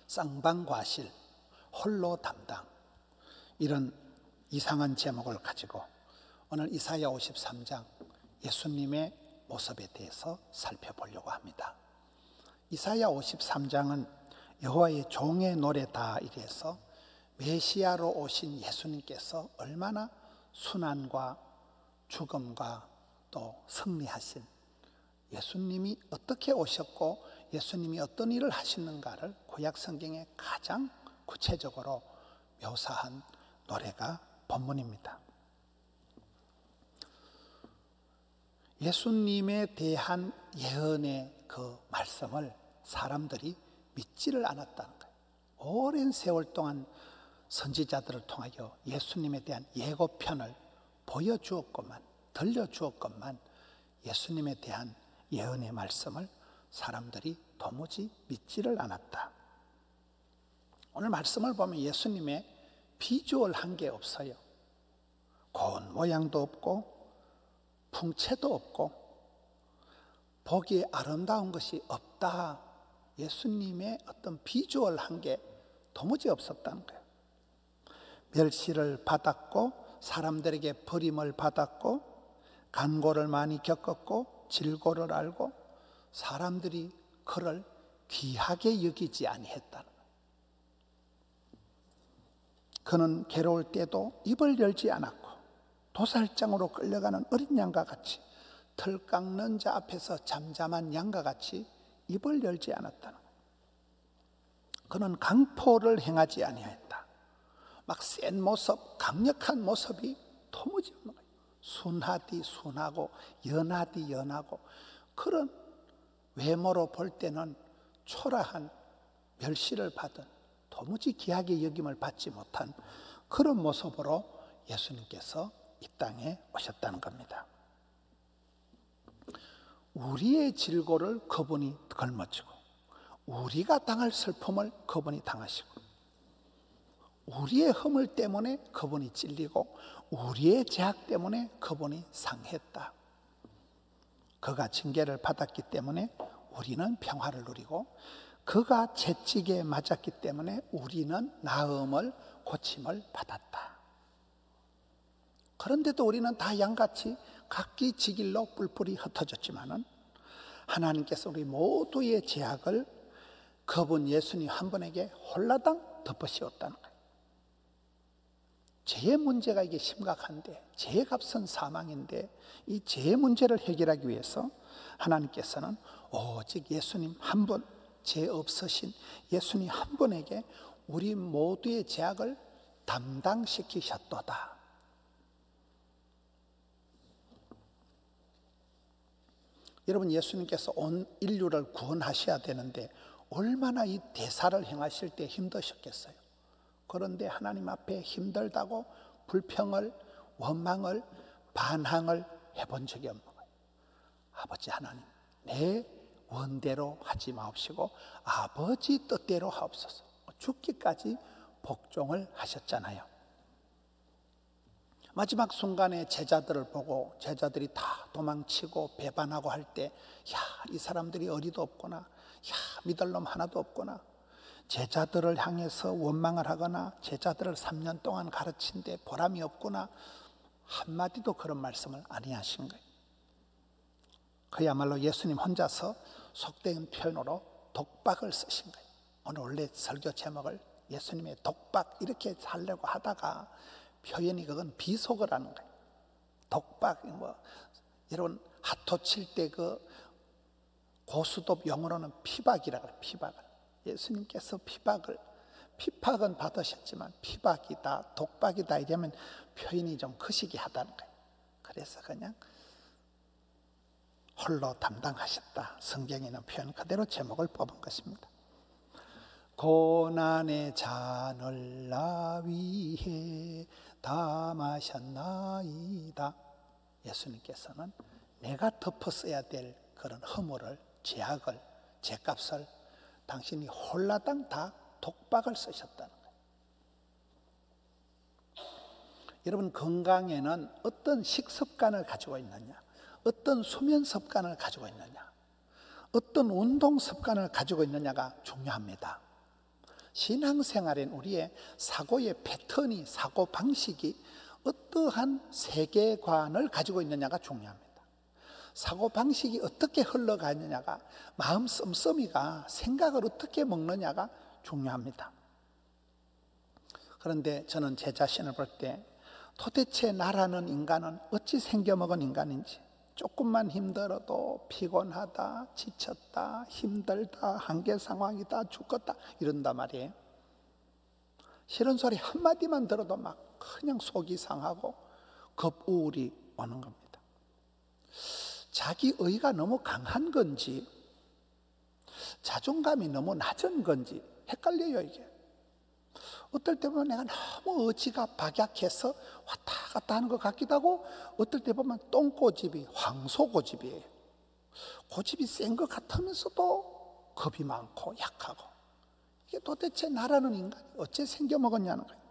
쌍방과실, 홀로 담당, 이런 이상한 제목을 가지고 오늘 이사야 53장 예수님의 모습에 대해서 살펴보려고 합니다. 이사야 53장은 여호와의 종의 노래다 이래서 메시아로 오신 예수님께서 얼마나 순환과 죽음과 또 승리하신 예수님이 어떻게 오셨고 예수님이 어떤 일을 하시는가를 구약 성경에 가장 구체적으로 묘사한 노래가 본문입니다. 예수님에 대한 예언의 그 말씀을 사람들이 믿지를 않았다는 거예요. 오랜 세월 동안 선지자들을 통하여 예수님에 대한 예고편을 보여주었건만, 들려주었건만 예수님에 대한 예언의 말씀을 사람들이 도무지 믿지를 않았다. 오늘 말씀을 보면 예수님의 비주얼한 게 없어요. 고운 모양도 없고 풍채도 없고 보기에 아름다운 것이 없다. 예수님의 어떤 비주얼한 게 도무지 없었다는 거예요. 멸시를 받았고 사람들에게 버림을 받았고 간고를 많이 겪었고 질고를 알고 사람들이 그를 귀하게 여기지 아니했다는 거예요. 그는 괴로울 때도 입을 열지 않았고 도살장으로 끌려가는 어린 양과 같이 털 깎는 자 앞에서 잠잠한 양과 같이 입을 열지 않았다는 거예요. 그는 강포를 행하지 아니하였다. 막 센 모습, 강력한 모습이 도무지 없는 거예요. 순하디 순하고 연하디 연하고 그런 외모로 볼 때는 초라한 멸시를 받은 도무지 귀하게 여김을 받지 못한 그런 모습으로 예수님께서 이 땅에 오셨다는 겁니다. 우리의 질고를 그분이 걸머지고 우리가 당할 슬픔을 그분이 당하시고 우리의 허물 때문에 그분이 찔리고 우리의 죄악 때문에 그분이 상했다. 그가 징계를 받았기 때문에 우리는 평화를 누리고 그가 채찍에 맞았기 때문에 우리는 나음을 고침을 받았다. 그런데도 우리는 다 양같이 각기 지 길로 뿔뿔이 흩어졌지만은 하나님께서 우리 모두의 죄악을 그분 예수님 한 분에게 홀라당 덮으시었다는 거예요. 죄의 문제가 이게 심각한데 죄의 값은 사망인데 이 죄의 문제를 해결하기 위해서 하나님께서는 오직 예수님 한 분, 죄 없으신 예수님 한 분에게 우리 모두의 죄악을 담당시키셨도다. 여러분, 예수님께서 온 인류를 구원하셔야 되는데 얼마나 이 대사를 행하실 때 힘드셨겠어요. 그런데 하나님 앞에 힘들다고 불평을, 원망을, 반항을 해본 적이 없는 거예요. 아버지 하나님, 내 원대로 하지 마옵시고 아버지 뜻대로 하옵소서. 죽기까지 복종을 하셨잖아요. 마지막 순간에 제자들을 보고 제자들이 다 도망치고 배반하고 할 때, 야, 이 사람들이 어리도 없구나, 야, 믿을 놈 하나도 없구나, 제자들을 향해서 원망을 하거나 제자들을 3년 동안 가르친 데 보람이 없구나, 한마디도 그런 말씀을 아니하신 거예요. 그야말로 예수님 혼자서 속된 표현으로 독박을 쓰신 거예요. 오늘 원래 설교 제목을 예수님의 독박 이렇게 하려고 하다가 표현이 그건 비속을 하는 거예요. 독박, 여러분 하토 칠 때 그 고수톱 용어로는 피박이라고 해요. 피박을. 예수님께서 피박은 받으셨지만 피박이다, 독박이다 이러면 표현이 좀 거시기 하다는 거예요. 그래서 그냥 홀로 담당하셨다. 성경에 있는 표현 그대로 제목을 뽑은 것입니다. 고난의 잔을 나 위해 담으셨나이다. 예수님께서는 내가 덮었어야 될 그런 허물을, 죄악을, 죄값을 당신이 홀라당 다 독박을 쓰셨다는 거예요. 여러분, 건강에는 어떤 식습관을 가지고 있느냐, 어떤 수면 습관을 가지고 있느냐, 어떤 운동 습관을 가지고 있느냐가 중요합니다. 신앙생활엔 우리의 사고의 패턴이, 사고 방식이 어떠한 세계관을 가지고 있느냐가 중요합니다. 사고 방식이 어떻게 흘러가느냐가, 마음 씀씀이가 생각을 어떻게 먹느냐가 중요합니다. 그런데 저는 제 자신을 볼 때 도대체 나라는 인간은 어찌 생겨먹은 인간인지, 조금만 힘들어도 피곤하다, 지쳤다, 힘들다, 한계 상황이다, 죽겠다 이런단 말이에요. 싫은 소리 한마디만 들어도 막 그냥 속이 상하고 겁우울이 오는 겁니다. 자기 의가 너무 강한 건지, 자존감이 너무 낮은 건지 헷갈려요, 이게. 어떨 때 보면 내가 너무 의지가 박약해서 왔다 갔다 하는 것 같기도 하고, 어떨 때 보면 똥고집이 황소고집이에요. 고집이 센 것 같으면서도 겁이 많고 약하고, 이게 도대체 나라는 인간이 어째 생겨먹었냐는 거예요.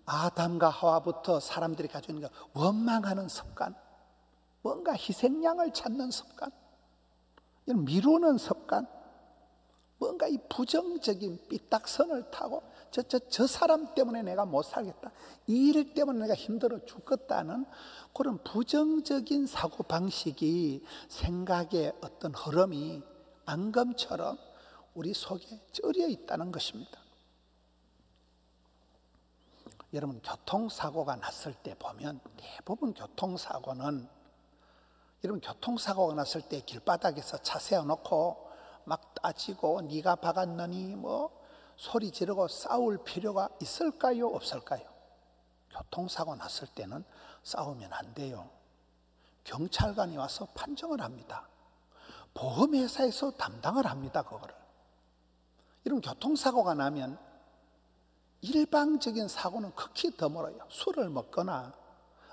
아담과 하와부터 사람들이 가지고 있는 게 원망하는 습관, 뭔가 희생양을 찾는 습관, 미루는 습관, 뭔가 이 부정적인 삐딱선을 타고 저 사람 때문에 내가 못 살겠다, 이 일 때문에 내가 힘들어 죽겠다는 그런 부정적인 사고방식이, 생각의 어떤 흐름이 앙금처럼 우리 속에 쩔여 있다는 것입니다. 여러분, 교통사고가 났을 때 보면 대부분 교통사고는, 여러분 교통사고가 났을 때 길바닥에서 차 세워놓고 막 따지고 네가 박았느니 뭐 소리 지르고 싸울 필요가 있을까요, 없을까요? 교통사고 났을 때는 싸우면 안 돼요. 경찰관이 와서 판정을 합니다. 보험회사에서 담당을 합니다, 그거를. 이런 교통사고가 나면 일방적인 사고는 극히 드물어요. 술을 먹거나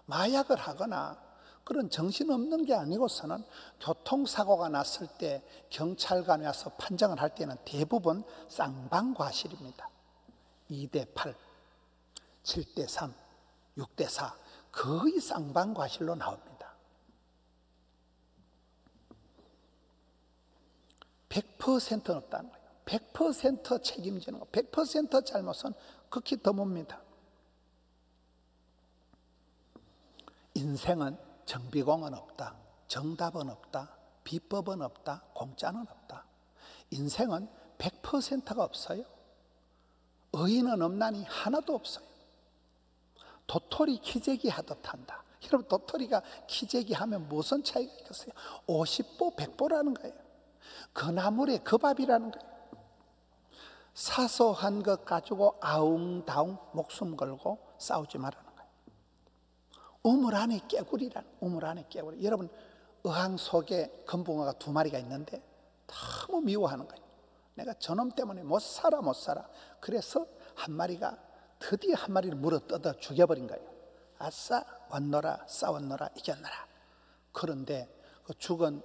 마약을 하거나 그런 정신없는 게 아니고서는 교통사고가 났을 때 경찰관이 와서 판정을 할 때는 대부분 쌍방과실입니다. 2대8, 7대3, 6대4 거의 쌍방과실로 나옵니다. 100%는 없다는 거예요. 100% 책임지는 거, 100% 잘못은 극히 드뭅니다. 인생은 정비공은 없다, 정답은 없다, 비법은 없다, 공짜는 없다. 인생은 100%가 없어요. 의인은 없나니 하나도 없어요. 도토리 키재기 하듯 한다. 여러분, 도토리가 키재기 하면 무슨 차이가 있겠어요? 50보 100보라는 거예요. 그 나물에 그 밥이라는 거예요. 사소한 것 가지고 아웅다웅 목숨 걸고 싸우지 말라는 거예요. 우물 안에 깨구리란, 우물 안에 깨구리. 여러분, 어항 속에 금붕어가 2마리가 있는데 너무 미워하는 거예요. 내가 저놈 때문에 못 살아. 그래서 한 마리가 드디어 한 마리를 물어 뜯어 죽여버린 거예요. 아싸, 왔노라, 싸웠노라, 이겼노라. 그런데 그 죽은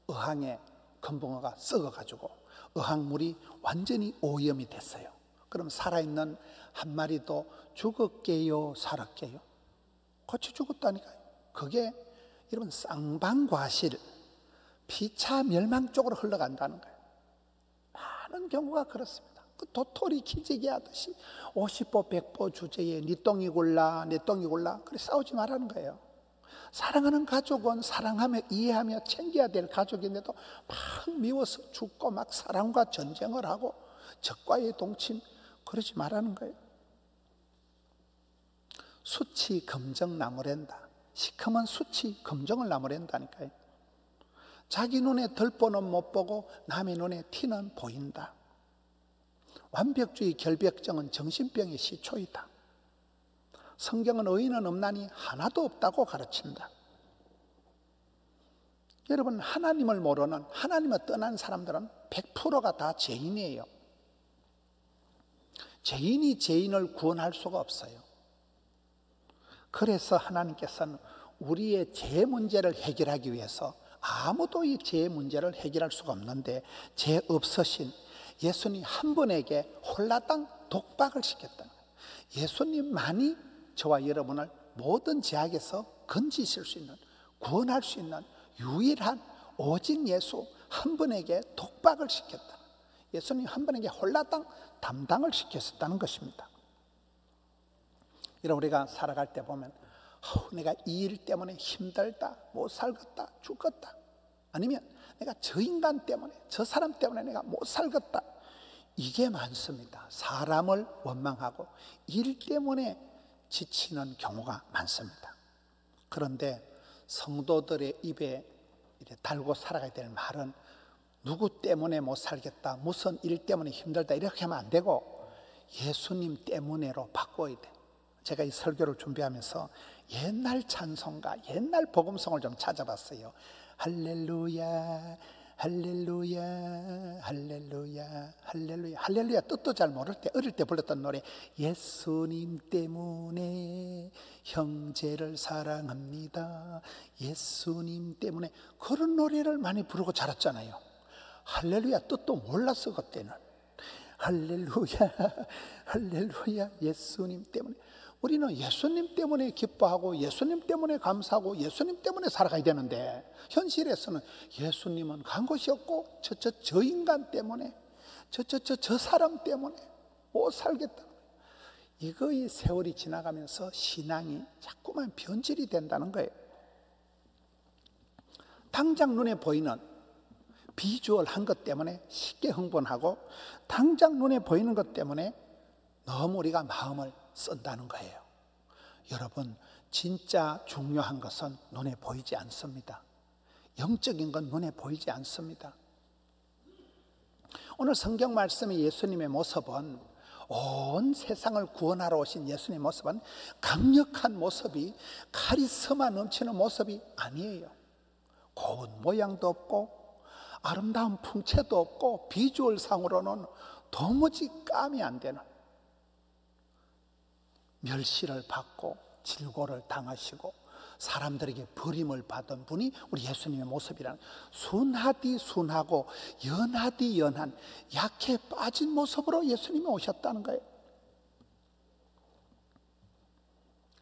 어항에 금붕어가 썩어가지고 어항물이 완전히 오염이 됐어요. 그럼 살아있는 한 마리도 죽었게요, 살았게요? 같이 죽었다니까요. 그게 여러분 쌍방과실, 피차 멸망 쪽으로 흘러간다는 거예요. 많은 경우가 그렇습니다. 그 도토리 키재기 하듯이 50보 100보 주제에 네 똥이 굴라, 내 똥이 굴라, 그래 싸우지 말라는 거예요. 사랑하는 가족은 사랑하며 이해하며 챙겨야 될 가족인데도 막 미워서 죽고 막 사랑과 전쟁을 하고 적과의 동침, 그러지 말라는 거예요. 수치 검정 나무랜다. 시커먼 수치 검정을 나무랜다니까요. 자기 눈에 들보는 못 보고 남의 눈에 티는 보인다. 완벽주의 결벽증은 정신병의 시초이다. 성경은 의인은 없나니 하나도 없다고 가르친다. 여러분, 하나님을 모르는, 하나님을 떠난 사람들은 100%가 다 죄인이에요. 죄인이 죄인을 구원할 수가 없어요. 그래서 하나님께서는 우리의 죄 문제를 해결하기 위해서, 아무도 이 죄 문제를 해결할 수가 없는데 죄 없으신 예수님 한 분에게 홀라당 독박을 시켰다는 거예요. 예수님만이 저와 여러분을 모든 죄악에서 건지실 수 있는, 구원할 수 있는 유일한 오직 예수 한 분에게 독박을 시켰다. 예수님 한 번에게 홀라당 담당을 시켰었다는 것입니다. 이런 우리가 살아갈 때 보면 내가 이 일 때문에 힘들다, 못 살겠다, 죽겠다, 아니면 내가 저 인간 때문에, 저 사람 때문에 내가 못 살겠다, 이게 많습니다. 사람을 원망하고 일 때문에 지치는 경우가 많습니다. 그런데 성도들의 입에 달고 살아가야 될 말은 누구 때문에 못 살겠다, 무슨 일 때문에 힘들다 이렇게 하면 안 되고 예수님 때문에로 바꿔야 돼. 제가 이 설교를 준비하면서 옛날 찬송가, 옛날 복음송을 좀 찾아봤어요. 할렐루야, 할렐루야, 할렐루야, 할렐루야. 할렐루야 뜻도 잘 모를 때, 어릴 때 불렀던 노래, 예수님 때문에 형제를 사랑합니다, 예수님 때문에, 그런 노래를 많이 부르고 자랐잖아요. 할렐루야 뜻도 몰랐어 그때는. 할렐루야, 할렐루야, 예수님 때문에. 우리는 예수님 때문에 기뻐하고 예수님 때문에 감사하고 예수님 때문에 살아가야 되는데, 현실에서는 예수님은 간 곳이 없고 저 인간 때문에, 저 사람 때문에 못 살겠다. 이거의 세월이 지나가면서 신앙이 자꾸만 변질이 된다는 거예요. 당장 눈에 보이는 비주얼한 것 때문에 쉽게 흥분하고, 당장 눈에 보이는 것 때문에 너무 우리가 마음을 쓴다는 거예요. 여러분, 진짜 중요한 것은 눈에 보이지 않습니다. 영적인 건 눈에 보이지 않습니다. 오늘 성경 말씀의 예수님의 모습은, 온 세상을 구원하러 오신 예수님의 모습은 강력한 모습이, 카리스마 넘치는 모습이 아니에요. 고운 모양도 없고 아름다운 풍채도 없고 비주얼상으로는 도무지 감이 안 되는, 멸시를 받고 질고를 당하시고 사람들에게 버림을 받은 분이 우리 예수님의 모습이라는, 순하디 순하고 연하디 연한 약해 빠진 모습으로 예수님이 오셨다는 거예요.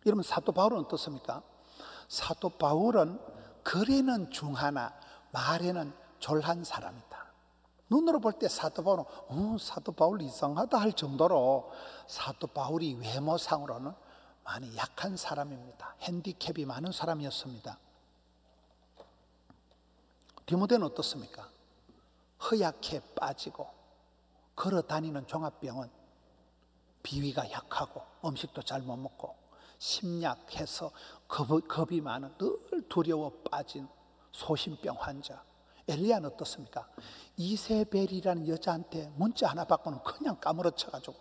여러분, 사도 바울은 어떻습니까? 사도 바울은 글에는 중하나 말에는 졸한 사람이다. 눈으로 볼 때 사도 바울은 사도 바울 이상하다 할 정도로 사도 바울이 외모상으로는 많이 약한 사람입니다. 핸디캡이 많은 사람이었습니다. 디모데는 어떻습니까? 허약해 빠지고 걸어 다니는 종합병원, 비위가 약하고 음식도 잘 못 먹고 심약해서 겁이 많은, 늘 두려워 빠진 소심병 환자. 엘리야는 어떻습니까? 이세벨이라는 여자한테 문자 하나 받고는 그냥 까무러쳐가지고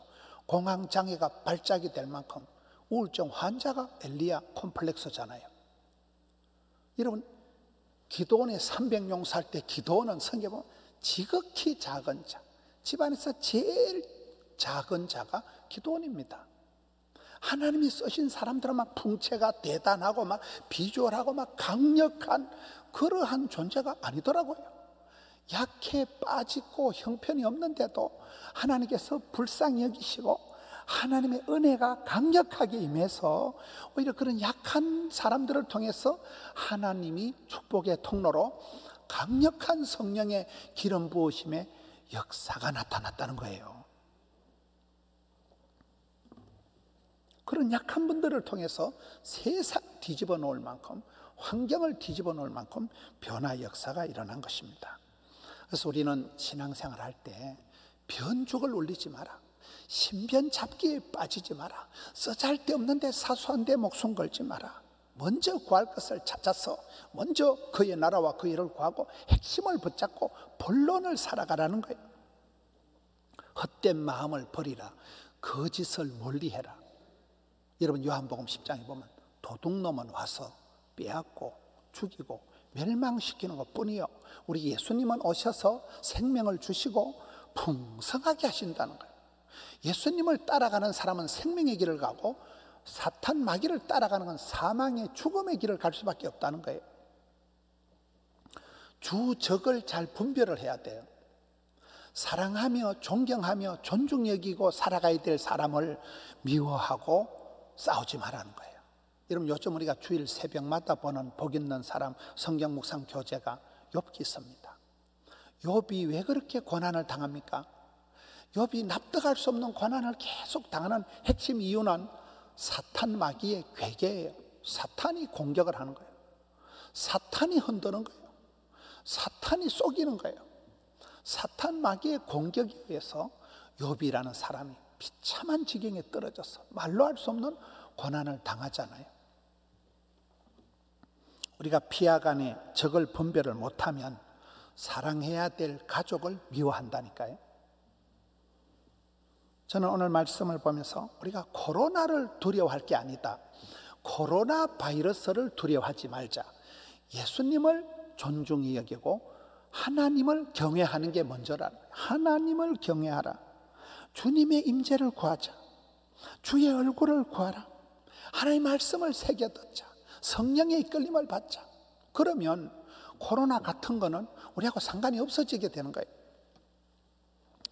공황장애가 발작이 될 만큼 우울증 환자가 엘리야 콤플렉스잖아요. 여러분, 기도원의 300명 살 때 기도원은 성경에 보면 지극히 작은 자, 집안에서 제일 작은 자가 기도원입니다. 하나님이 쓰신 사람들은 막 풍채가 대단하고 막 비주얼하고 막 강력한 그러한 존재가 아니더라고요. 약해 빠지고 형편이 없는데도 하나님께서 불쌍히 여기시고 하나님의 은혜가 강력하게 임해서 오히려 그런 약한 사람들을 통해서 하나님이 축복의 통로로 강력한 성령의 기름 부으심의 역사가 나타났다는 거예요. 그런 약한 분들을 통해서 세상 뒤집어 놓을 만큼, 환경을 뒤집어 놓을 만큼 변화 역사가 일어난 것입니다. 그래서 우리는 신앙생활 할 때 변죽을 울리지 마라, 신변 잡기에 빠지지 마라, 쓰잘데없는데 사소한 데 목숨 걸지 마라. 먼저 구할 것을 찾아서 먼저 그의 나라와 그 일을 구하고 핵심을 붙잡고 본론을 살아가라는 거예요. 헛된 마음을 버리라, 거짓을 멀리해라. 여러분, 요한복음 10장에 보면 도둑놈은 와서 빼앗고 죽이고 멸망시키는 것뿐이요, 우리 예수님은 오셔서 생명을 주시고 풍성하게 하신다는 거예요. 예수님을 따라가는 사람은 생명의 길을 가고 사탄 마귀를 따라가는 건 사망의 죽음의 길을 갈 수밖에 없다는 거예요. 주적을 잘 분별을 해야 돼요. 사랑하며 존경하며 존중 여기고 살아가야 될 사람을 미워하고 싸우지 말라는 거예요. 여러분, 요즘 우리가 주일 새벽마다 보는 복 있는 사람 성경 묵상 교재가 욥기 있습니다. 욥이 왜 그렇게 고난을 당합니까? 욥이 납득할 수 없는 고난을 계속 당하는 핵심 이유는 사탄 마귀의 괴계예요. 사탄이 공격을 하는 거예요. 사탄이 흔드는 거예요. 사탄이 속이는 거예요. 사탄 마귀의 공격에 의해서 욥이라는 사람이 비참한 지경에 떨어져서 말로 할 수 없는 고난을 당하잖아요. 우리가 피하간에 적을 분별을 못하면 사랑해야 될 가족을 미워한다니까요. 저는 오늘 말씀을 보면서 우리가 코로나를 두려워할 게 아니다. 코로나 바이러스를 두려워하지 말자. 예수님을 존중히 여기고 하나님을 경외하는 게 먼저라. 하나님을 경외하라. 주님의 임재를 구하자. 주의 얼굴을 구하라. 하나님의 말씀을 새겨 듣자. 성령의 이끌림을 받자. 그러면 코로나 같은 거는 우리하고 상관이 없어지게 되는 거예요.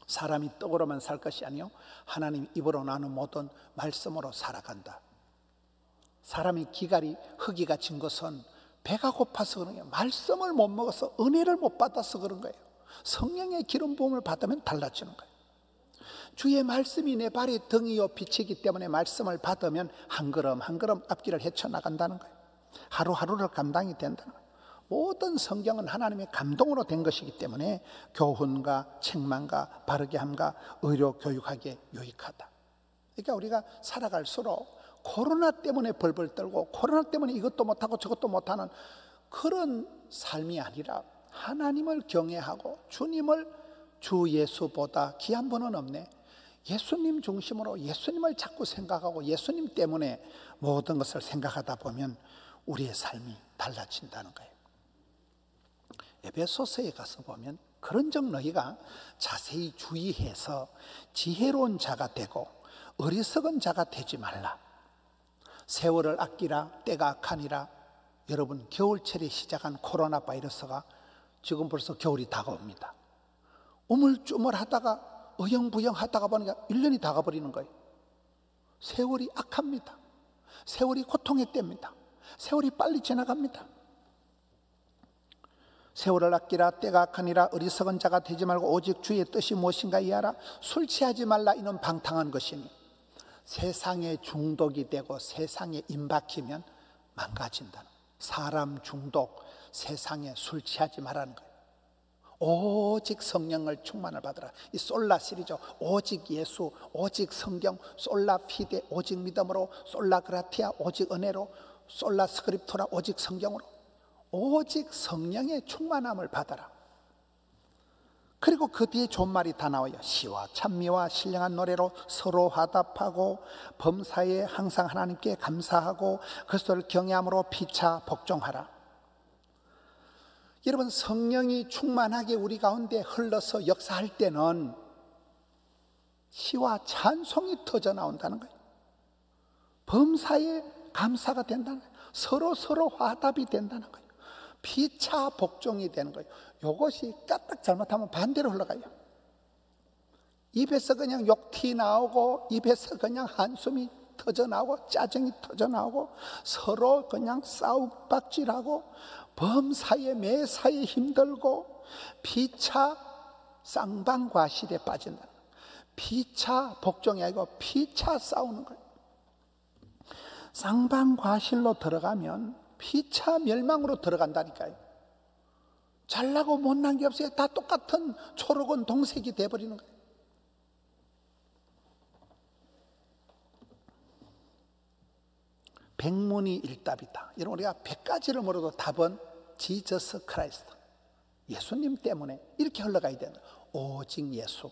사람이 떡으로만 살 것이 아니요 하나님 입으로 나는 모든 말씀으로 살아간다. 사람이 기갈이 허기가 진 것은 배가 고파서 그런 거예요. 말씀을 못 먹어서 은혜를 못 받아서 그런 거예요. 성령의 기름 부음을 받으면 달라지는 거예요. 주의 말씀이 내 발의 등이요 빛이기 때문에 말씀을 받으면 한 걸음 한 걸음 앞길을 헤쳐나간다는 거예요. 하루하루를 감당이 된다는 거예요. 모든 성경은 하나님의 감동으로 된 것이기 때문에 교훈과 책망과 바르게 함과 의료 교육하기에 유익하다. 그러니까 우리가 살아갈수록 코로나 때문에 벌벌 떨고 코로나 때문에 이것도 못하고 저것도 못하는 그런 삶이 아니라 하나님을 경외하고 주님을 주 예수보다 귀한 분은 없네. 예수님 중심으로 예수님을 자꾸 생각하고 예수님 때문에 모든 것을 생각하다 보면 우리의 삶이 달라진다는 거예요. 에베소서에 가서 보면 그런즉 너희가 자세히 주의해서 지혜로운 자가 되고 어리석은 자가 되지 말라. 세월을 아끼라. 때가 악하니라. 여러분, 겨울철에 시작한 코로나 바이러스가 지금 벌써 겨울이 다가옵니다. 우물쭈물하다가 어영부영하다가 보니까 1년이 다 가버리는 거예요. 세월이 악합니다. 세월이 고통의 때입니다. 세월이 빨리 지나갑니다. 세월을 아끼라. 때가 악하니라. 어리석은 자가 되지 말고 오직 주의 뜻이 무엇인가 이하라. 술 취하지 말라. 이는 방탕한 것이니 세상에 중독이 되고 세상에 임박히면 망가진다는, 사람 중독, 세상에 술 취하지 말라는 거예요. 오직 성령을 충만을 받으라. 이 솔라 시리즈, 오직 예수, 오직 성경, 솔라 피데, 오직 믿음으로, 솔라 그라티아, 오직 은혜로, 솔라 스크립토라, 오직 성경으로, 오직 성령의 충만함을 받아라. 그리고 그 뒤에 좋은 말이 다 나와요. 시와 찬미와 신령한 노래로 서로 화답하고 범사에 항상 하나님께 감사하고 그리스도를 경외함으로 피차 복종하라. 여러분, 성령이 충만하게 우리 가운데 흘러서 역사할 때는 시와 찬송이 터져 나온다는 거예요. 범사에 감사가 된다는 거예요. 서로 화답이 된다는 거예요. 피차 복종이 되는 거예요. 이것이 까딱 잘못하면 반대로 흘러가요. 입에서 그냥 욕티 나오고 입에서 그냥 한숨이 터져 나오고 짜증이 터져 나오고 서로 그냥 싸움박질하고 범사에 매사에 힘들고 피차 쌍방과실에 빠진다. 피차 복종이 아니고 피차 싸우는 거예요. 쌍방과실로 들어가면 피차 멸망으로 들어간다니까요. 잘나고 못난 게 없어요. 다 똑같은 초록은 동색이 돼버리는 거예요. 백문이 일답이다. 여러분, 우리가 100가지를 물어도 답은 지저스 크라이스트, 예수님 때문에 이렇게 흘러가야 된다. 오직 예수.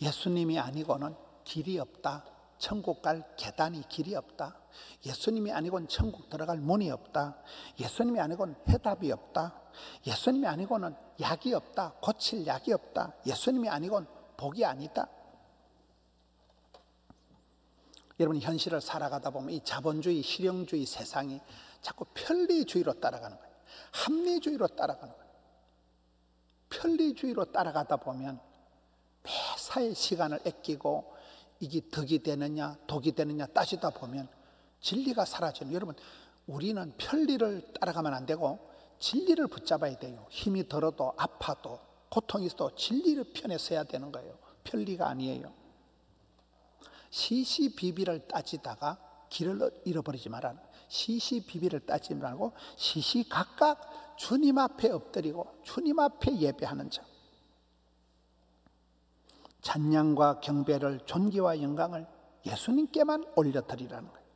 예수님이 아니고는 길이 없다. 천국 갈 계단이 길이 없다. 예수님이 아니고는 천국 들어갈 문이 없다. 예수님이 아니고는 해답이 없다. 예수님이 아니고는 약이 없다. 고칠 약이 없다. 예수님이 아니고는 복이 아니다. 여러분, 현실을 살아가다 보면 이 자본주의, 실용주의 세상이 자꾸 편리주의로 따라가는 거예요. 합리주의로 따라가는 거예요. 편리주의로 따라가다 보면 매사에 시간을 아끼고 이게 덕이 되느냐 독이 되느냐 따지다 보면 진리가 사라지는. 여러분, 우리는 편리를 따라가면 안 되고 진리를 붙잡아야 돼요. 힘이 들어도 아파도 고통이 있어도 진리를 편에 서야 되는 거예요. 편리가 아니에요. 시시비비를 따지다가 길을 잃어버리지 말라는, 시시비비를 따지지 말고 시시각각 주님 앞에 엎드리고 주님 앞에 예배하는 자, 찬양과 경배를, 존귀와 영광을 예수님께만 올려드리라는 거예요.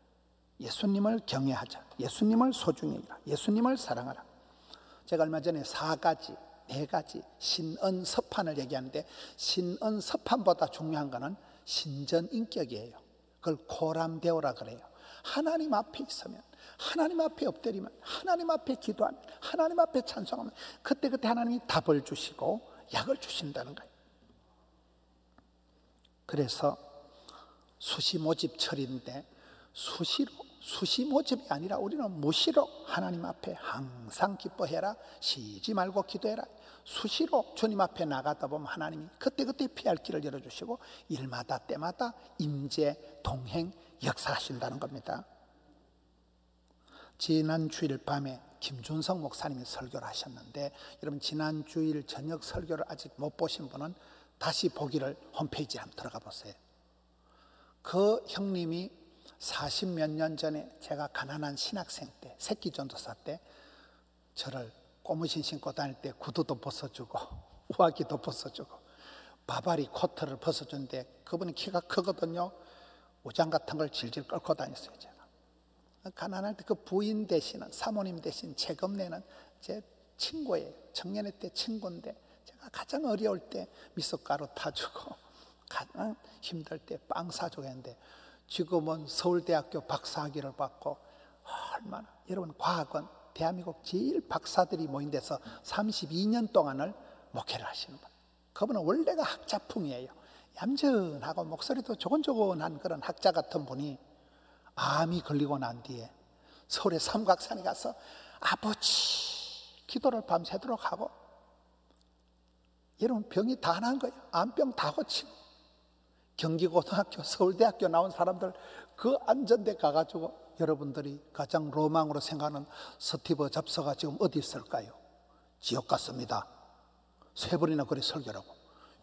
예수님을 경외하자, 예수님을 소중히 여기라, 예수님을 사랑하라. 제가 얼마 전에 4가지, 4가지 신언서판을 얘기하는데, 신언서판보다 중요한 것은 신전인격이에요. 그걸 고람되오라 그래요. 하나님 앞에 있으면, 하나님 앞에 엎드리면, 하나님 앞에 기도하면, 하나님 앞에 찬송하면 그때그때 하나님이 답을 주시고 약을 주신다는 거예요. 그래서 수시모집철인데 수시모집이 아니라 우리는 무시로 하나님 앞에 항상 기뻐해라, 쉬지 말고 기도해라. 수시로 주님 앞에 나가다 보면 하나님이 그때그때 피할 길을 열어주시고 일마다 때마다 임재, 동행, 역사하신다는 겁니다. 지난 주일 밤에 김준성 목사님이 설교를 하셨는데, 여러분 지난 주일 저녁 설교를 아직 못 보신 분은 다시 보기를 홈페이지에 한번 들어가 보세요. 그 형님이 40몇 년 전에 제가 가난한 신학생 때, 새끼 전도사 때 저를 고무신 신고 다닐 때 구두도 벗어주고 우아기도 벗어주고 바바리 코트를 벗어주는데, 그분이 키가 크거든요. 우장 같은 걸 질질 끌고 다녔어요. 제가 가난할 때 그 부인 되시는, 사모님 되신 최금내는 제 친구예요. 청년회 때 친구인데, 제가 가장 어려울 때 미숫가루 타주고 가장 힘들 때 빵 사주고 했는데, 지금은 서울대학교 박사학위를 받고 얼마나, 여러분 과학은 대한민국 제일 박사들이 모인 데서 32년 동안을 목회를 하시는 분. 그분은 원래가 학자풍이에요. 얌전하고 목소리도 조곤조곤한 그런 학자 같은 분이 암이 걸리고 난 뒤에 서울의 삼각산에 가서 아버지 기도를 밤새도록 하고, 여러분 병이 다 난 거예요. 암병 다 고치고, 경기고등학교, 서울대학교 나온 사람들 그 안전대 가가지고, 여러분들이 가장 로망으로 생각하는 스티브 잡스가 지금 어디 있을까요? 지옥 같습니다. 3번이나 그리 설교라고.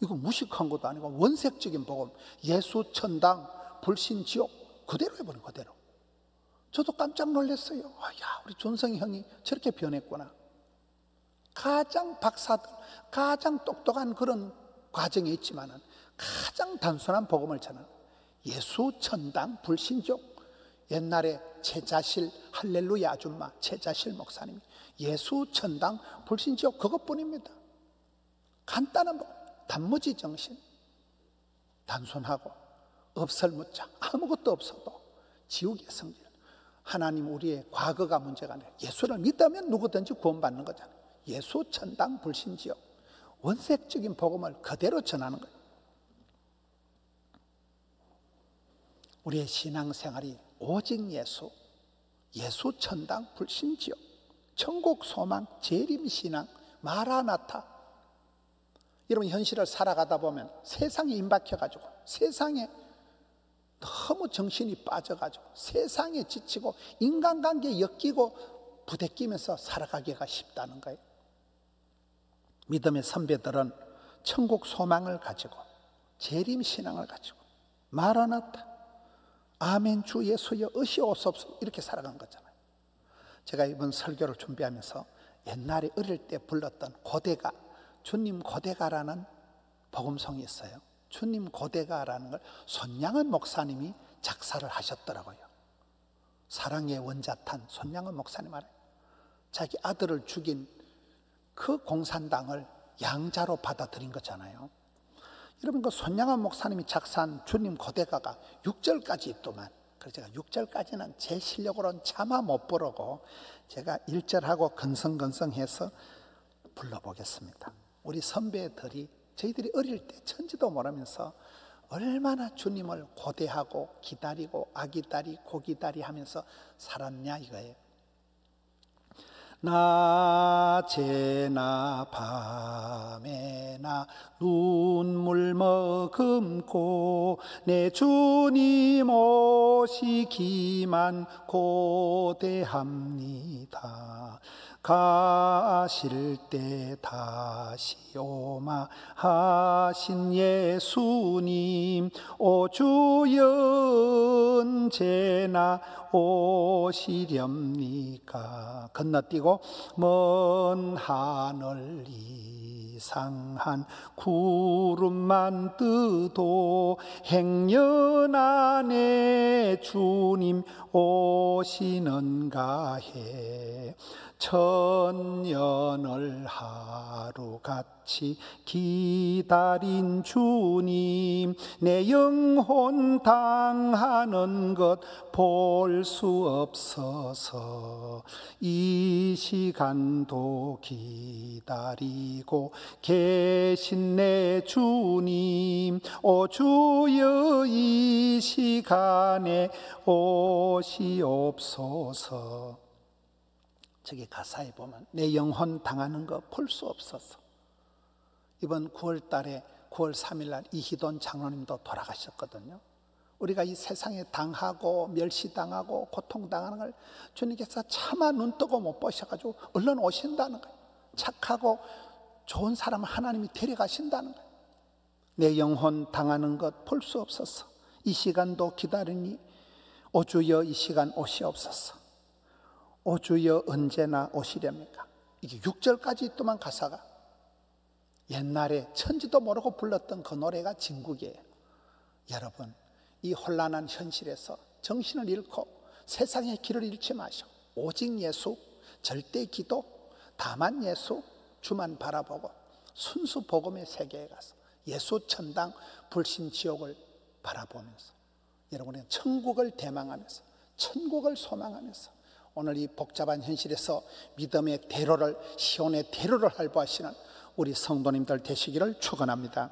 이거 무식한 것도 아니고 원색적인 복음, 예수 천당 불신 지옥 그대로 해버린, 그대로. 저도 깜짝 놀랐어요. 야, 우리 존성이 형이 저렇게 변했구나. 가장 박사들, 가장 똑똑한 그런 과정에 있지만은 가장 단순한 복음을 전하는 예수 천당 불신 지옥. 옛날에 최자실 할렐루야 아줌마 최자실 목사님, 예수 천당 불신 지옥 그것뿐입니다. 간단한 복음, 단무지 정신, 단순하고 없설무자, 아무것도 없어도 지옥의 성질. 하나님 우리의 과거가 문제가 아니라 예수를 믿으면 누구든지 구원받는 거잖아요. 예수 천당 불신 지옥, 원색적인 복음을 그대로 전하는 거예요. 우리의 신앙생활이 오직 예수, 예수 천당 불신 지옥, 천국 소망, 재림 신앙, 마라나타. 여러분 현실을 살아가다 보면 세상에 임박혀가지고, 세상에 너무 정신이 빠져가지고, 세상에 지치고 인간관계에 엮이고 부대끼면서 살아가기가 쉽다는 거예요. 믿음의 선배들은 천국 소망을 가지고, 재림 신앙을 가지고, 마라나타, 아멘 주 예수여 으시옵소서, 이렇게 살아간 거잖아요. 제가 이번 설교를 준비하면서 옛날에 어릴 때 불렀던 고대가, 주님 고대가라는 복음송이 있어요. 주님 고대가라는 걸 손양은 목사님이 작사를 하셨더라고요. 사랑의 원자탄 손양은 목사님 알아요? 자기 아들을 죽인 그 공산당을 양자로 받아들인 거잖아요. 여러분 그 손양은 목사님이 작사한 주님 고대가가 6절까지 있더만, 그래서 제가 6절까지는 제 실력으로는 차마 못 부르고 제가 1절하고 건성건성해서 불러보겠습니다. 우리 선배들이, 저희들이 어릴 때 천지도 모르면서 얼마나 주님을 고대하고 기다리고 아기다리 고기다리 하면서 살았냐 이거예요. 낮에나 밤에나 눈물 머금고 내 주님 오시기만 고대합니다. 가실 때 다시 오마 하신 예수님, 오 주여 언제나 오시렵니까? 건너뛰고 먼 하늘 이상한 구름만 뜨도 행여 안에 주님 오시는가 해. 천년을 하루같이 기다린 주님, 내 영혼 당하는 것 볼 수 없어서 이 시간도 기다리고 계신 내 주님, 오 주여 이 시간에 오시옵소서. 저기 가사에 보면 내 영혼 당하는 거 볼 수 없어서. 이번 9월 달에 9월 3일 날 이희돈 장로님도 돌아가셨거든요. 우리가 이 세상에 당하고 멸시당하고 고통당하는 걸 주님께서 차마 눈뜨고 못 보셔가지고 얼른 오신다는 거예요. 착하고 좋은 사람을 하나님이 데려가신다는 거예요. 내 영혼 당하는 것 볼 수 없어서 이 시간도 기다리니 오 주여 이 시간 오시옵소서. 오 주여 언제나 오시렵니까? 이게 6절까지 있더만 가사가. 옛날에 천지도 모르고 불렀던 그 노래가 진국이에요. 여러분, 이 혼란한 현실에서 정신을 잃고 세상의 길을 잃지 마시고 오직 예수, 절대 기도, 다만 예수, 주만 바라보고 순수 복음의 세계에 가서 예수 천당, 불신 지옥을 바라보면서 여러분의 천국을 대망하면서 천국을 소망하면서 오늘 이 복잡한 현실에서 믿음의 대로를, 시온의 대로를 활보하시는 우리 성도님들 되시기를 축원합니다.